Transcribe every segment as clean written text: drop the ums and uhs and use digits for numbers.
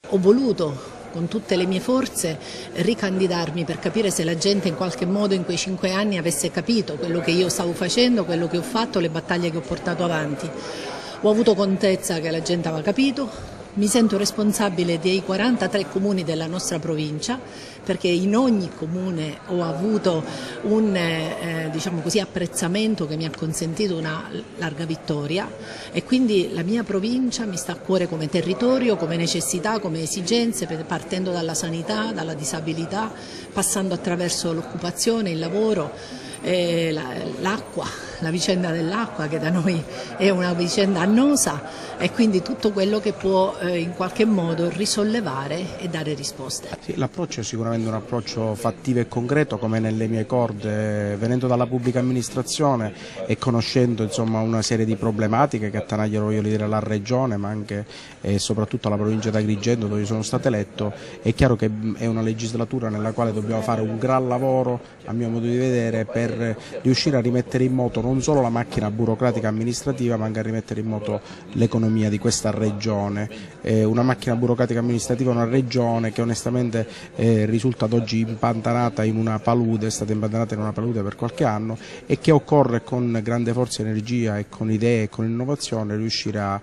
Ho voluto con tutte le mie forze ricandidarmi per capire se la gente in qualche modo in quei 5 anni avesse capito quello che io stavo facendo, quello che ho fatto, le battaglie che ho portato avanti. Ho avuto contezza che la gente aveva capito. Mi sento responsabile dei 43 comuni della nostra provincia, perché in ogni comune ho avuto un diciamo così, apprezzamento che mi ha consentito una larga vittoria, e quindi la mia provincia mi sta a cuore come territorio, come necessità, come esigenze, partendo dalla sanità, dalla disabilità, passando attraverso l'occupazione, il lavoro. L'acqua, la vicenda dell'acqua che da noi è una vicenda annosa, e quindi tutto quello che può in qualche modo risollevare e dare risposte. Sì, l'approccio è sicuramente un approccio fattivo e concreto, come nelle mie corde, venendo dalla pubblica amministrazione e conoscendo insomma una serie di problematiche che attanagliano, voglio dire, la regione, ma anche e soprattutto la provincia di Agrigento, dove sono stato eletto. È chiaro che è una legislatura nella quale dobbiamo fare un gran lavoro, a mio modo di vedere, per riuscire a rimettere in moto non solo la macchina burocratica amministrativa, ma anche a rimettere in moto l'economia di questa regione. Una macchina burocratica amministrativa è una regione che onestamente risulta ad oggi impantanata in una palude, è stata impantanata in una palude per qualche anno, e che occorre con grande forza e energia e con idee e con innovazione riuscire a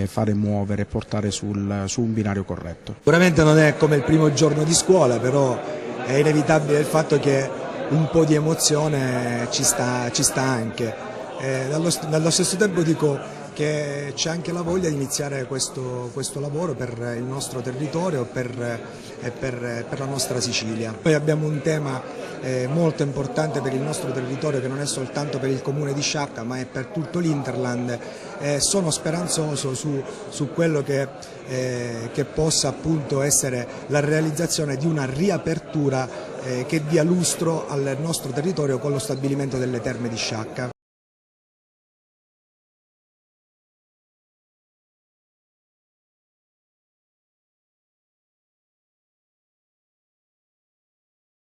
fare muovere e portare su un binario corretto. Sicuramente non è come il primo giorno di scuola, però è inevitabile il fatto che un po' di emozione ci sta anche. Dallo stesso tempo dico che c'è anche la voglia di iniziare questo lavoro per il nostro territorio e per la nostra Sicilia. Noi abbiamo un tema molto importante per il nostro territorio, che non è soltanto per il comune di Sciacca, ma è per tutto l'Interland. Sono speranzoso su quello che possa appunto essere la realizzazione di una riapertura che dia lustro al nostro territorio con lo stabilimento delle Terme di Sciacca.